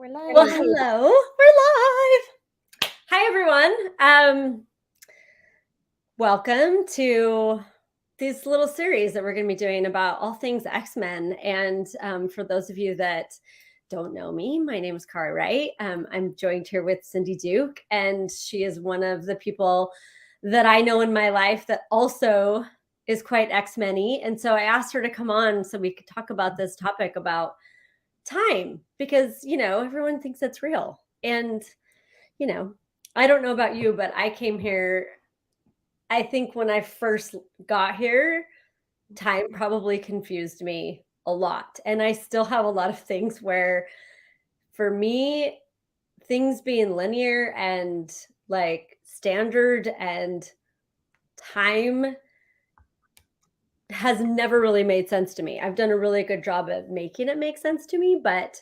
We're Well, live. hello. We're live. Hi, everyone. Welcome to this little series that we're going to be doing about all things X-Men. And for those of you that don't know me, my name is Cara Wright. I'm joined here with Cindy Duke, and she is one of the people that I know in my life that also is quite X-Men-y. And so I asked her to come on so we could talk about this topic about time, because everyone thinks it's real. And I don't know about you, but I came here, I think when I first got here, time probably confused me a lot, and I still have a lot of things where, for me, things being linear and like standard and time has never really made sense to me. I've done a really good job at making it make sense to me, but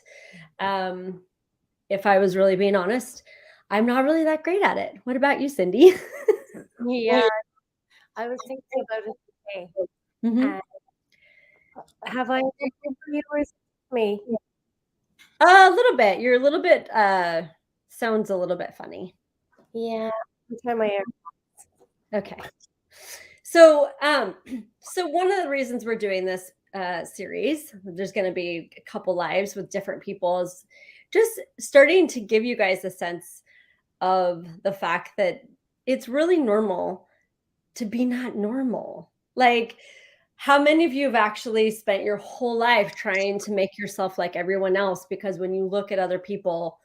if I was really being honest, I'm not really that great at it. What about you, Cindy? Yeah, I was thinking about it today. Mhm. Have I interviewed you or is it me? A little bit. You're a little bit sounds a little bit funny. Yeah, I'll try my ear. Okay. So so one of the reasons we're doing this series, there's going to be a couple lives with different people, is just starting to give you guys a sense of the fact that it's really normal to be not normal. Like, how many of you have actually spent your whole life trying to make yourself like everyone else? Because when you look at other people,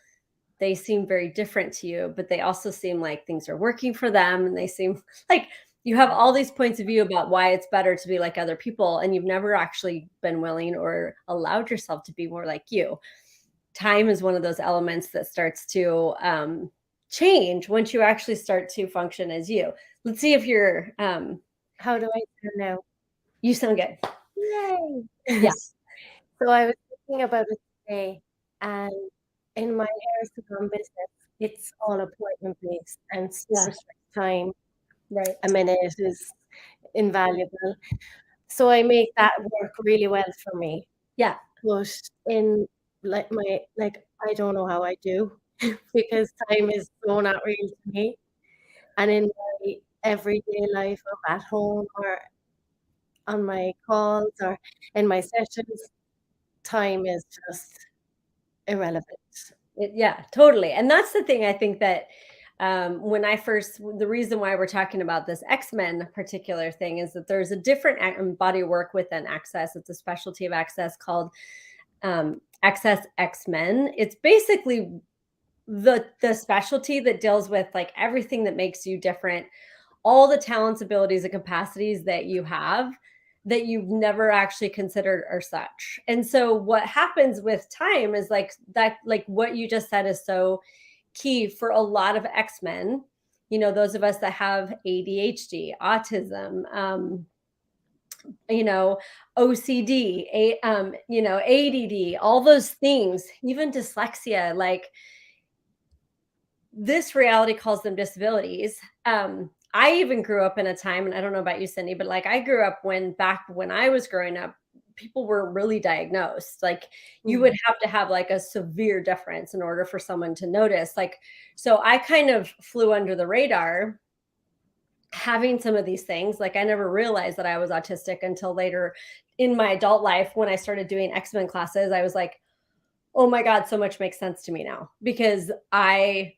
they seem very different to you, but they also seem like things are working for them. And they seem like you have all these points of view about why it's better to be like other people. And you've never actually been willing or allowed yourself to be more like you. Time is one of those elements that starts to change once you actually start to function as you. Let's see if you're How do I sound now? you sound good. Yay! Yeah. So I was thinking about it today, and in my hair salon business, it's all appointment based and super Yeah. strict time. Right. A minute is invaluable. So I make that work really well for me. Yeah. But in I don't know how I do because time is so not real to me. And in my everyday life of at home or on my calls or in my sessions, time is just irrelevant. Yeah, totally. And that's the thing, I think that when I first, the reason why we're talking about this X-Men particular thing is that there's a different body of work within Access. It's a specialty of Access called Access X-Men. It's basically the specialty that deals with like everything that makes you different, all the talents, abilities, and capacities that you have that you've never actually considered are such. And so what happens with time is like that, like what you just said is so key for a lot of X-Men. Those of us that have ADHD, autism, OCD, ADD, all those things, even dyslexia, like this reality calls them disabilities. I even grew up in a time, and I don't know about you, Cindy, but like I grew up back when I was growing up, people were really diagnosed. Like you would have to have like a severe difference in order for someone to notice. Like, so I kind of flew under the radar having some of these things. Like I never realized that I was autistic until later in my adult life when I started doing X-Men classes. I was like, oh my God, so much makes sense to me now because I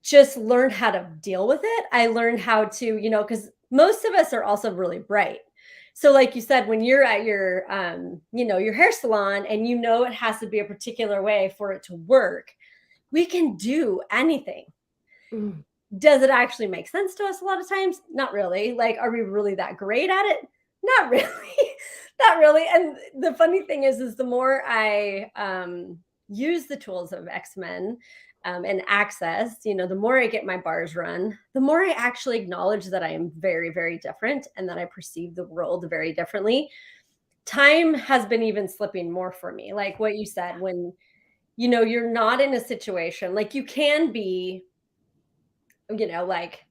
just learned how to deal with it. I learned how to, because most of us are also really bright. So like you said, when you're at your, your hair salon and it has to be a particular way for it to work, we can do anything. Does it actually make sense to us a lot of times? Not really. Like, are we really that great at it? Not really. Not really. And the funny thing is the more I use the tools of X-Men and Access, the more I get my bars run, the more I actually acknowledge that I am very, very different and that I perceive the world very differently. Time has been even slipping more for me. Like what you said, when, you're not in a situation, like you can be, like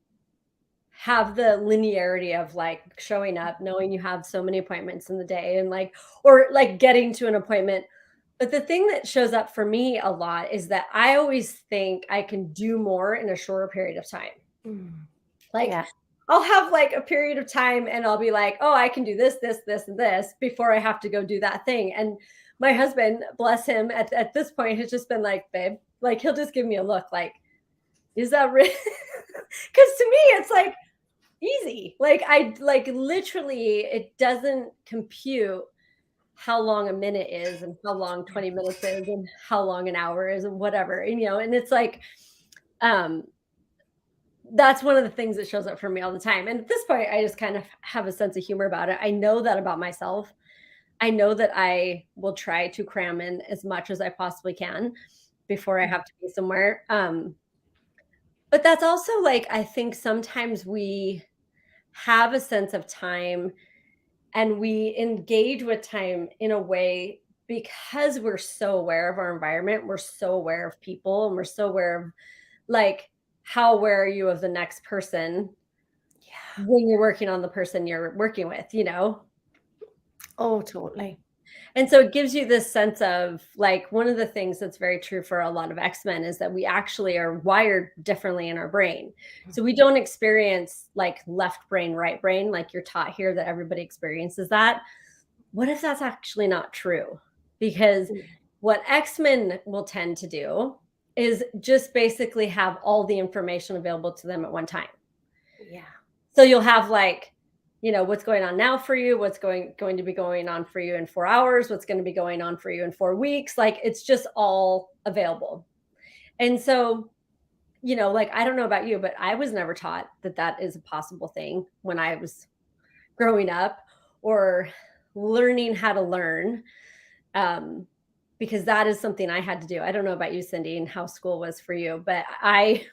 have the linearity of like showing up, knowing you have so many appointments in the day and like, or like getting to an appointment But the thing that shows up for me a lot is that I always think I can do more in a shorter period of time. Mm. Like, Yeah. I'll have like a period of time and I'll be like, oh, I can do this, this, this, and this before I have to go do that thing. And my husband, bless him, at this point has just been like, babe, like he'll just give me a look like, is that real? Because to me, it's like easy. Like I like literally, it doesn't compute how long a minute is and how long 20 minutes is and how long an hour is and whatever. And and it's like um that's one of the things that shows up for me all the time. And at this point, I just kind of have a sense of humor about it. I know that about myself. I know that I will try to cram in as much as I possibly can before I have to be somewhere. But that's also like, I think sometimes we have a sense of time and we engage with time in a way because we're so aware of our environment, we're so aware of people, and we're so aware of like how aware are you of the next person Yeah. when you're working on the person you're working with. Oh, totally. And so it gives you this sense of like one of the things that's very true for a lot of X-Men is that we actually are wired differently in our brain. So we don't experience like left brain, right brain, like you're taught here that everybody experiences that. What if that's actually not true? Because Mm. what X-Men will tend to do is just basically have all the information available to them at one time. Yeah. So you'll have like, what's going on now for you, what's going to be going on for you in 4 hours, what's going to be going on for you in 4 weeks, like it's just all available. And so, like I don't know about you, but I was never taught that that is a possible thing when I was growing up or learning how to learn. Um because that is something I had to do. I don't know about you, Cindy, and how school was for you, but I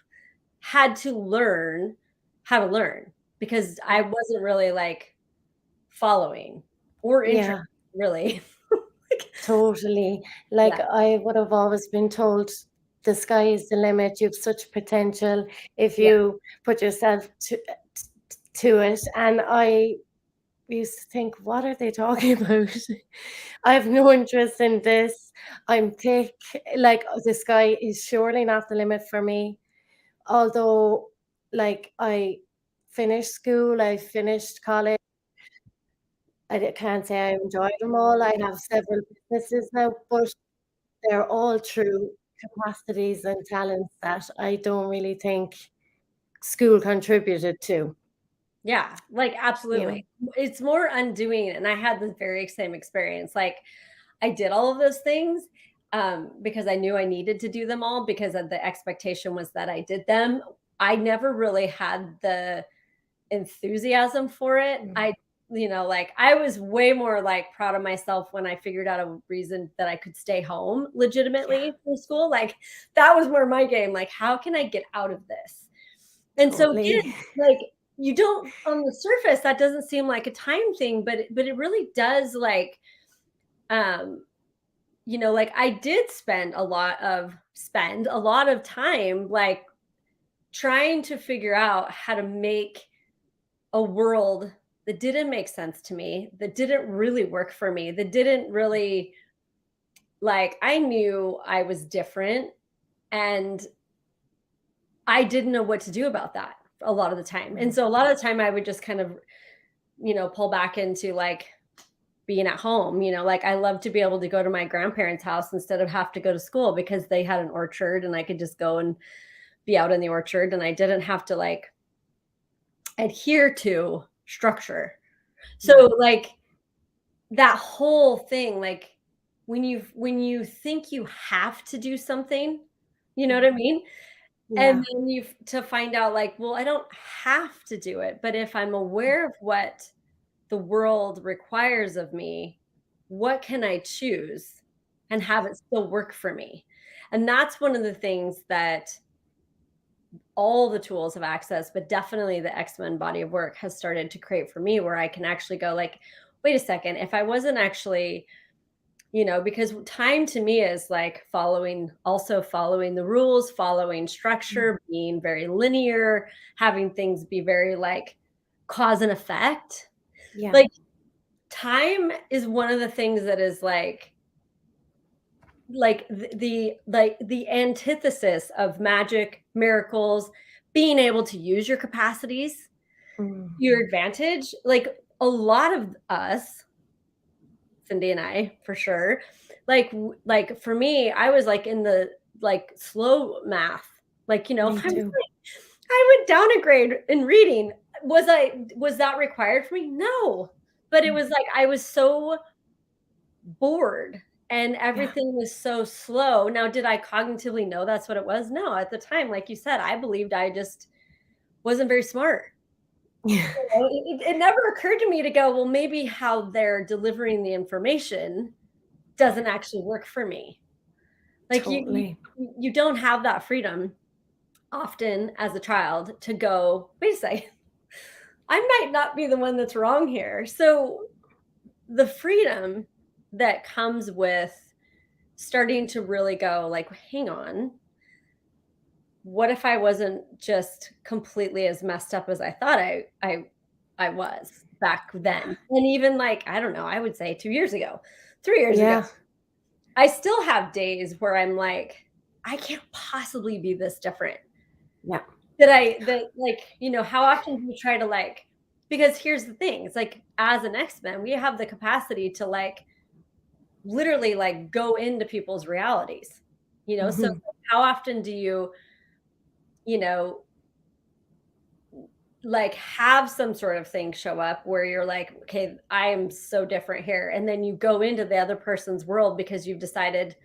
had to learn how to learn because I wasn't really like following or interested Yeah, really. totally. Like Yeah. I would have always been told the sky is the limit. You have such potential if Yeah. you put yourself to it. And I used to think, what are they talking about? I have no interest in this. I'm thick. Like the sky is surely not the limit for me. Although, like I finished school, I finished college. Can't say I enjoy them all. I have several businesses now, but they're all through capacities and talents that I don't really think school contributed to, Yeah, like you know? absolutely. It's more undoing and I had the very same experience. Like I did all of those things because I knew I needed to do them all because of the expectation was that I did them. I never really had the enthusiasm for it. Mm, Like I was way more like proud of myself when I figured out a reason that I could stay home yeah, legitimately from school. Like that was more my game. Like, how can I get out of this? And so again, totally. like you don't on the surface, that doesn't seem like a time thing, but it really does like um like I did spend a lot of time like trying to figure out how to make a world that didn't make sense to me, that didn't really work for me, that didn't really like I knew I was different and I didn't know what to do about that a lot of the time. And Mm, so a lot of the time I would just kind of, pull back into like being at home, like I love to be able to go to my grandparents' house instead of have to go to school because they had an orchard and I could just go and be out in the orchard and I didn't have to like adhere to structure. mm, So like that whole thing, like when you think you have to do something, you know what I mm, mean? And yeah, then you to find out like, well, I don't have to do it, but if I'm aware of what the world requires of me, what can I choose and have it still work for me? And that's one of the things that all the tools have access, but definitely the X-Men body of work has started to create for me where I can actually go like, wait a second, if I wasn't actually because time to me is like following the rules, following mm, structure, being very linear, having things be very like cause and effect. yeah, Like time is one of the things that is like the antithesis of magic, miracles, being able to use your capacities Mm. your advantage. Like a lot of us, Cindy and I, for sure. Like for me, I was like in the like slow math. Like, Me if I'm too. I went down a grade in reading. Was that required for me? No. But it Mm. was like I was so bored and Yeah. everything was so slow. Now, did I cognitively know that's what it was? No. At the time, like you said, I believed I just wasn't very smart. Yeah. It never occurred to me to go, well, maybe how they're delivering the information doesn't actually work for me. Like Totally. you don't have that freedom often as a child to go, wait a second, I might not be the one that's wrong here. So the freedom that comes with starting to really go like, hang on, what if I wasn't just completely as messed up as I thought I was back then? And even like, I don't know, I would say 2 years ago, 3 years ago, Yeah. I still have days where I'm like, I can't possibly be this different. Yeah. That like, how often do you try to like because here's the thing, it's like as an X-Men, we have the capacity to like literally like go into people's realities. So Mhm. how often do you know, like have some sort of thing show up where you're like, okay, I am so different here. And then you go into the other person's world because you've decided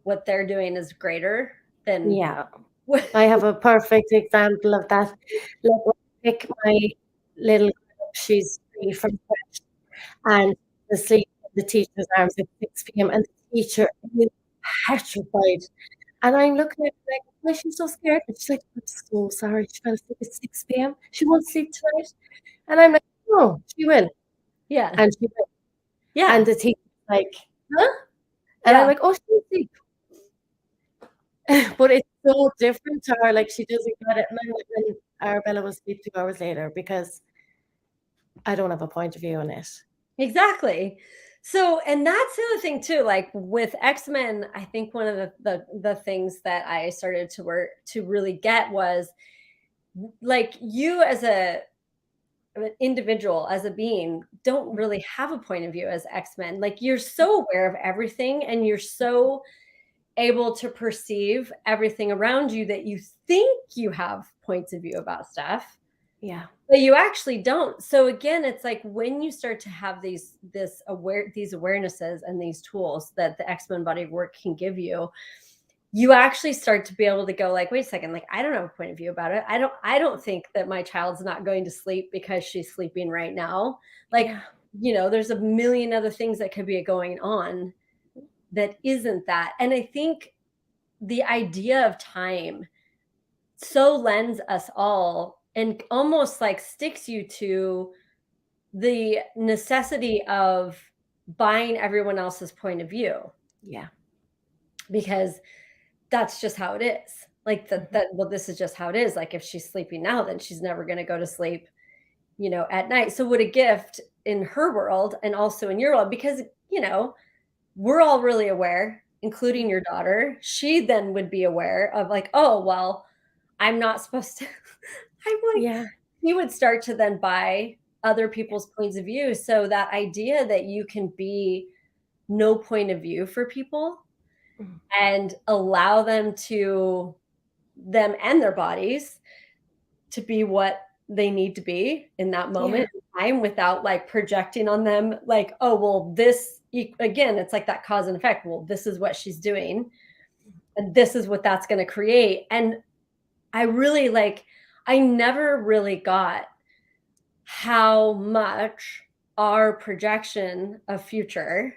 what they're doing is greater than Yeah. what. I have a perfect example of that. Like, when I pick my little girl up, she's 3 from crèche, and asleep in the teacher's arms at 6 p.m., and the teacher is petrified. And I'm looking at her like, "Why is she so scared?" And she's like, "I'm so sorry. She fell asleep at 6 p.m. She won't sleep tonight." And I'm like, "No, she will." Yeah. And she will. And Yeah. the teacher's like, "Huh?" And I'm Yeah. like, "Oh, she'll sleep." But it's so different to her, like, she doesn't get it, and I'm like, "Then Arabella will sleep 2 hours later because I don't have a point of view on it." Exactly. So, and that's the other thing too, like with X-Men, I think one of the things that I started to work to really get was like you as an individual, as a being, don't really have a point of view as X-Men. Like you're so aware of everything and you're so able to perceive everything around you that you think you have points of view about stuff, Yeah. but you actually don't. So again, it's like when you start to have these awarenesses and these tools that the X-Men body of work can give you, you actually start to be able to go like, wait a second, like I don't have a point of view about it. I don't think that my child's not going to sleep because she's sleeping right now. Like, Yeah. there's a million other things that could be going on that isn't that. And I think the idea of time so lends us all and almost like sticks you to the necessity of buying everyone else's point of view Yeah. because that's just how it is. Like Mhm. well, this is just how it is. Like if she's sleeping now, then she's never going to go to sleep, at night. So what a gift in her world and also in your world, because we're all really aware, including your daughter. She then would be aware of like, oh well, I'm not supposed to. I'm like, Yeah. he would start to then buy other people's points of view. So that idea that you can be no point of view for people Mhm. and allow them and their bodies to be what they need to be in that Yeah. moment in time without like projecting on them like, oh well, again, it's like that cause and effect. Well, this is what she's doing and this is what that's going to create. And I never really got how much our projection of future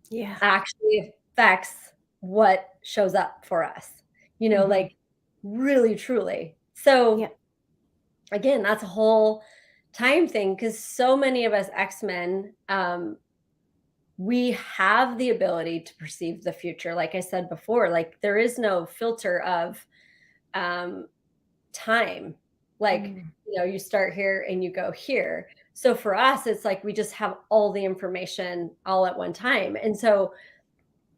Yeah. actually affects what shows up for us, Mhm. like really truly. So Yeah. again, that's a whole time thing because so many of us X-Men, we have the ability to perceive the future. Like I said before, like there is no filter of um, time. Like, Mm. you start here and you go here. So for us, it's like we just have all the information all at one time. And so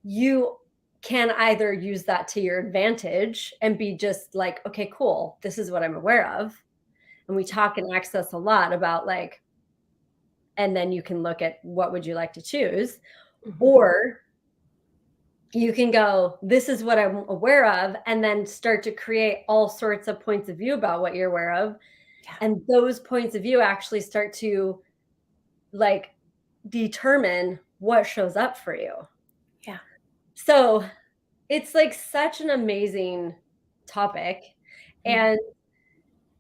you can either use that to your advantage and be just like, okay, cool, this is what I'm aware of. And we talk in Access a lot about like, and then you can look at what would you like to choose, Mhm. or you can go, this is what I'm aware of, and then start to create all sorts of points of view about what you're aware of. Yeah. And those points of view actually start to like determine what shows up for you. Yeah. So it's like such an amazing topic Mhm. and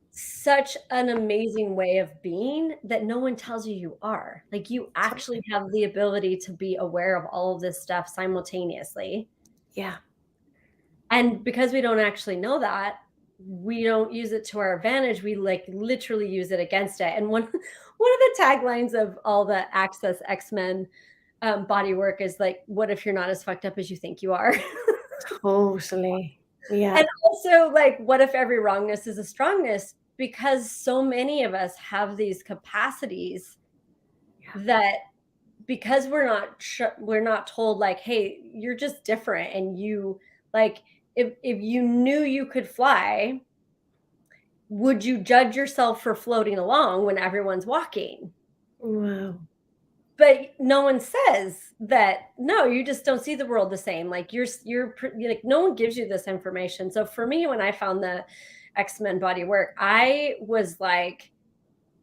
such an amazing way of being that no one tells you you are. Like you actually Totally. have the ability to be aware of all of this stuff simultaneously. Yeah. And because we don't actually know that, we don't use it to our advantage. We like literally use it against it. And one one of the taglines of all the Access X-Men body work is like, what if you're not as fucked up as you think you are? Totally. Yeah. And also, like, what if every wrongness is a strongness? Because so many of us have these capacities Yeah. that because we're not told like, hey, you're just different, and you like if you knew you could fly, would you judge yourself for floating along when everyone's walking? Wow. But no one says that, no, you just don't see the world the same. Like you're like, no one gives you this information. So for me, when I found the X-Men body work, I was like,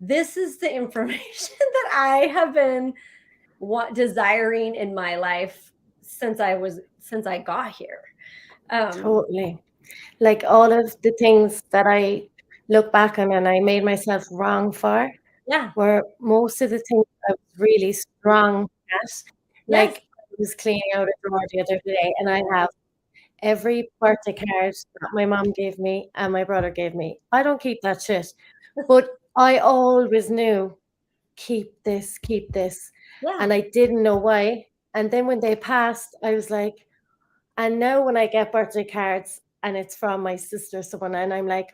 this is the information that I have been desiring in my life since I got here. Totally. Like all of the things that I look back on and I made myself wrong for Yeah. were most of the things I was really strong at. Yes. Like I was cleaning out a drawer the other day and I have every birthday card that my mom gave me and my brother gave me. I don't keep that shit. But I always knew, keep this, keep this. Yeah. And I didn't know why. And then when they passed, I was like, and now when I get birthday cards and it's from my sister or someone, and I'm like,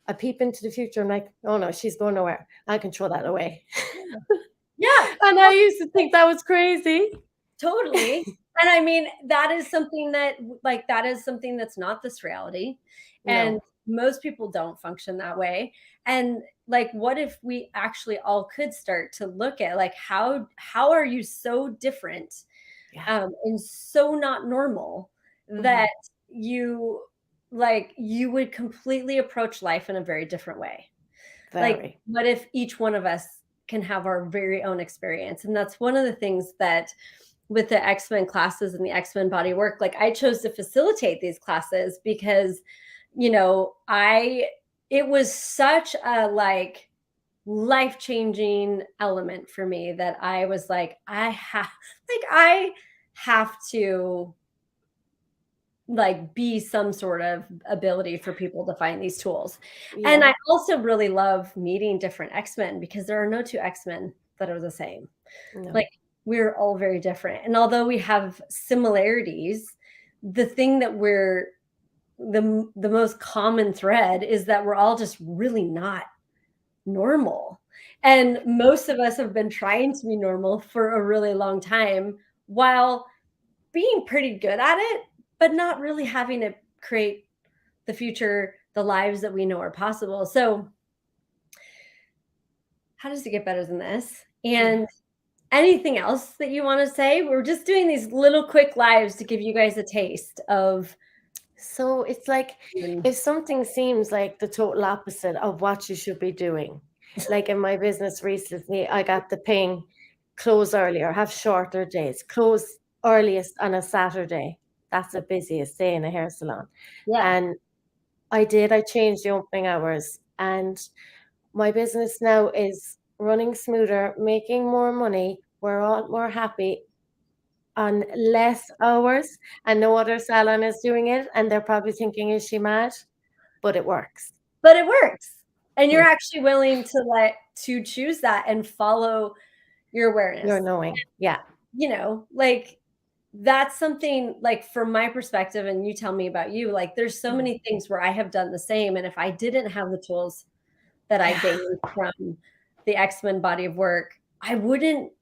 I peep into the future, I'm like, oh no, she's going nowhere. I can throw that away. Yeah. And I used to think that was crazy. Totally. And I mean, that is something that's not this reality. And No. most people don't function that way. And like, what if we actually all could start to look at like how are you so different Yeah. and so not normal Mhm. that you you would completely approach life in a very different way. Like, Very. what if each one of us can have our very own experience? And that's one of the things that with the X-Men classes and the X-Men body work, like I chose to facilitate these classes because, it was such a like life-changing element for me that I was like, I have to like be some sort of ability for people to find these tools. And Yeah. I also really love meeting different X-Men because there are no two X-Men that are the same. No. Like we're all very different. And although we have similarities, the thing that we're the most common thread is that we're all just really not normal. And most of us have been trying to be normal for a really long time while being pretty good at it, but not really having to create the future, the lives that we know are possible. So, how does it get better than this? Yeah. And anything else that you want to say? We're just doing these little quick lives to give you guys a taste of. So it's like if something seems like the total opposite of what you should be doing, like in my business recently, I got the ping, close earlier, have shorter days, close earliest on a Saturday. That's the busiest day in a hair salon. Yeah. And I changed the opening hours and my business now is running smoother, making more money. We're all more happy on less hours and no other salon is doing it. And they're probably thinking, is she mad? But it works. But it works. And you're Hmm. actually willing to choose that and follow your You're awareness. knowing. Yeah. Like that's something like from my perspective, and you tell me about you, like there's so Mm. many things where I have done the same. And if I didn't have the tools that I Yeah. gained from the X-Men body of work, I wouldn't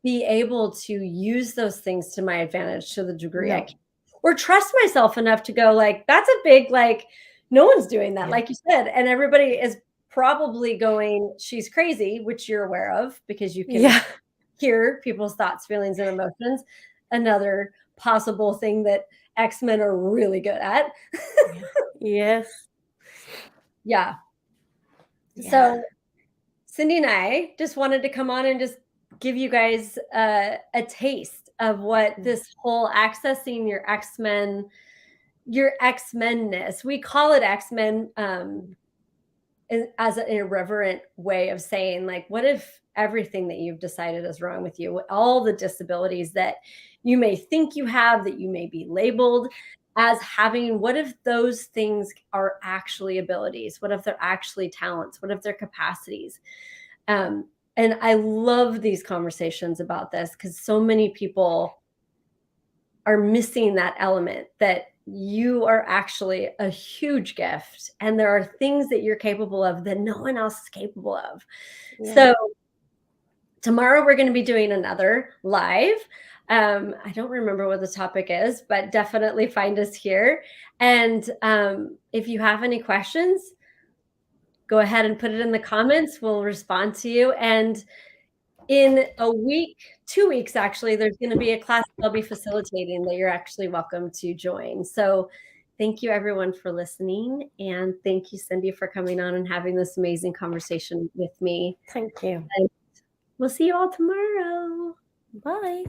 be able to use those things to my advantage to the degree I No. can. or trust myself enough to go like, that's a big, like, no one's doing that, Yeah. like you said. And everybody is probably going, she's crazy, which you're aware of because you can Yeah. hear people's thoughts, feelings, and emotions. Another possible thing that X-Men are really good at. Yeah. Yes. Yeah. Yeah. So Cindy and I just wanted to come on and just give you guys a taste of what Mm. this whole accessing your X-Men-ness. We call it X-Men as an irreverent way of saying, like, what if everything that you've decided is wrong with you, all the disabilities that you may think you have, that you may be labeled as having, what if those things are actually abilities? What if they're actually talents? What if they're capacities? And I love these conversations about this because so many people are missing that element that you are actually a huge gift and there are things that you're capable of that no one else is capable of. Yeah. So tomorrow we're going to be doing another live. I don't remember what the topic is, but definitely find us here. And if you have any questions, go ahead and put it in the comments. We'll respond to you. And in a week, 2 weeks actually, there's going to be a class I'll be facilitating that you're actually welcome to join. So thank you everyone for listening. And thank you, Cindy, for coming on and having this amazing conversation with me. Thank you. And we'll see you all tomorrow. Bye.